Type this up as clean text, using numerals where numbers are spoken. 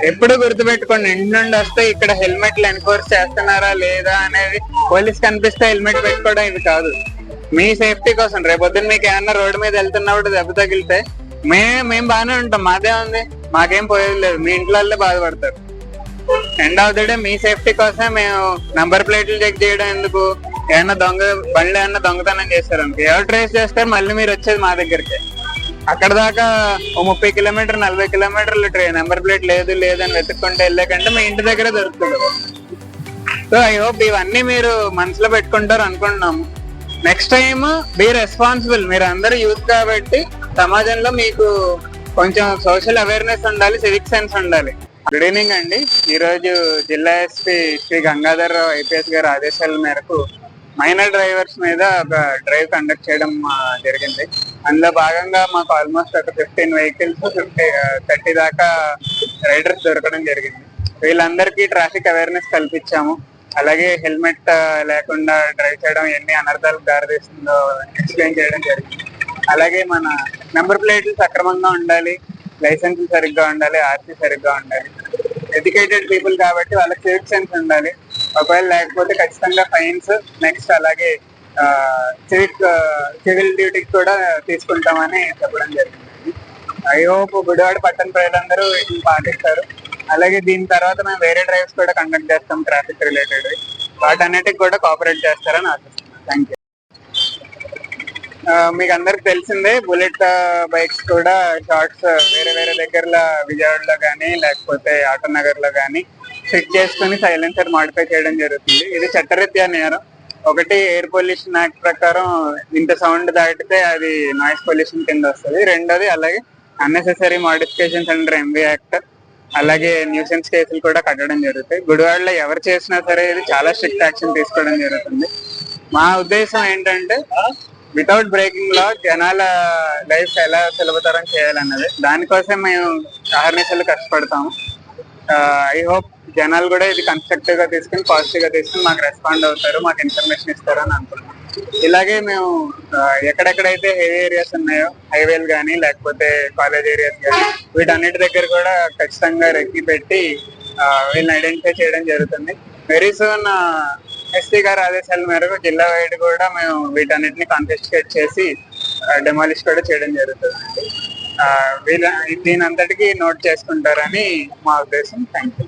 ఎప్పుడు గుర్తుపెట్టుకోండి, ఇంటి నుండి వస్తే ఇక్కడ హెల్మెట్లు ఎన్ఫోర్స్ చేస్తున్నారా లేదా అనేది పోలీస్ కనిపిస్తే హెల్మెట్ పెట్టుకోవడం ఇది కాదు. మీ సేఫ్టీ కోసం రేపొద్దున మీకు ఏమన్నా రోడ్డు మీద వెళ్తున్నప్పుడు దెబ్బ తగిలితే మేము బాగానే ఉంటాం, మాదే ఉంది, మాకేం పోయేది లేదు, మీ ఇంట్లో బాధపడతారు. End of the day me safety కోసం మేము నంబర్ ప్లేట్లు చెక్ చేయడం ఎందుకు? ఏమన్నా బండ్లు ఏమన్నా దొంగతనం చేస్తారనుకో ఎవరు ట్రేస్ చేస్తారు, మళ్ళీ మీరు వచ్చేది మా దగ్గరికి. అక్కడ దాకా ఓ 30 కిలోమీటర్ 40 కిలోమీటర్లు నెంబర్ ప్లేట్ లేదు లేదని వెతుక్కుంటే వెళ్ళాకంటే మీ ఇంటి దగ్గరే దొరుకుతుంది. సో ఐ హోప్ ఇవన్నీ మీరు మనసులో పెట్టుకుంటారు అనుకుంటున్నాము. Next time be responsible. మీరు అందరూ యూత్ కాబట్టి సమాజంలో మీకు కొంచెం సోషల్ అవేర్నెస్ ఉండాలి, సివిక్ సెన్స్ ఉండాలి. గుడ్ ఈవినింగ్ అండి. ఈరోజు జిల్లా ఎస్పీ శ్రీ గంగాధర్ రావు ఐపీఎస్ గారి ఆదేశాల మేరకు మైనర్ డ్రైవర్స్ మీద ఒక డ్రైవ్ కండక్ట్ చేయడం జరిగింది. అందులో భాగంగా మాకు ఆల్మోస్ట్ ఒక 15 వెహికల్స్ 30 దాకా రైడర్స్ దొరకడం జరిగింది. వీళ్ళందరికీ ట్రాఫిక్ అవేర్నెస్ కల్పించాము. అలాగే హెల్మెట్ లేకుండా డ్రైవ్ చేయడం ఎన్ని అనర్థాలకు దారితీస్తుందో ఎక్స్ప్లెయిన్ చేయడం జరిగింది. అలాగే మన నెంబర్ ప్లేట్లు సక్రమంగా ఉండాలి, లైసెన్సులు సరిగ్గా ఉండాలి, ఆర్సీ సరిగ్గా ఉండాలి. ఎడ్యుకేటెడ్ పీపుల్ కాబట్టి వాళ్ళకి సివిక్ సెన్స్ ఉండాలి. ఒకవేళ లేకపోతే ఖచ్చితంగా ఫైన్స్, నెక్స్ట్ అలాగే సివిల్ డ్యూటీకి కూడా తీసుకుంటామని చెప్పడం జరిగింది. ఐ హోప్ గుడివాడ పట్టణ ప్రజలందరూ వీటిని పాటిస్తారు. అలాగే దీని తర్వాత మేము వేరే డ్రైవ్స్ కూడా కండక్ట్ చేస్తాం ట్రాఫిక్ రిలేటెడ్, వాటన్నిటికి కూడా కోఆపరేట్ చేస్తారని ఆశిస్తున్నాను. Thank you. మీకు అందరికి తెలిసిందే, బుల్లెట్ బైక్స్ కూడా షార్ట్స్ వేరే వేరే దగ్గరలో విజయవాడలో కానీ లేకపోతే ఆటోనగర్ లో కానీ ఫిట్ చేసుకుని సైలెన్సర్ మాడిఫై చేయడం జరుగుతుంది. ఇది చట్టరీత్యా నేరం. ఒకటి, ఎయిర్ పొల్యూషన్ యాక్ట్ ప్రకారం ఇంత సౌండ్ దాటితే అది నాయిస్ పొల్యూషన్ కింద వస్తుంది. రెండోది అలాగే unnecessary modifications under MV act, అలాగే న్యూసెన్స్ కేసులు కూడా కట్టడం జరుగుతాయి. గుడివాడలో ఎవరు చేసినా సరే ఇది చాలా స్ట్రిక్ట్ యాక్షన్ తీసుకోవడం జరుగుతుంది. మా ఉద్దేశం ఏంటంటే వితౌట్ బ్రేకింగ్ లా జనాల లైఫ్ ఎలా సులభతరం చేయాలన్నది. దానికోసం మేము అహర్నిశలు కష్టపడతాము. ఐ హోప్ జనాలు కూడా ఇది కన్స్ట్రక్టివ్ గా తీసుకుని పాజిటివ్ గా తీసుకుని మాకు రెస్పాండ్ అవుతారు, మాకు ఇన్ఫర్మేషన్ ఇస్తారు అని అనుకుంటున్నాం. ఇలాగే మేము ఎక్కడెక్కడైతే హెవీ ఏరియాస్ ఉన్నాయో, హైవేలు కానీ లేకపోతే కాలేజ్ ఏరియాస్ కానీ, వీటన్నిటి దగ్గర కూడా ఖచ్చితంగా రెక్కి పెట్టి వీళ్ళని ఐడెంటిఫై చేయడం జరుగుతుంది. వెరీ సూన్ ఎస్పీ గారి ఆదేశాల మేరకు జిల్లా వైడ్ కూడా మేము వీటన్నిటిని కాన్ఫిస్కేట్ చేసి డెమాలిష్ కూడా చేయడం జరుగుతుంది. దీని అంతటికీ నోట్ చేసుకుంటారని మా ఉద్దేశం. Thank you.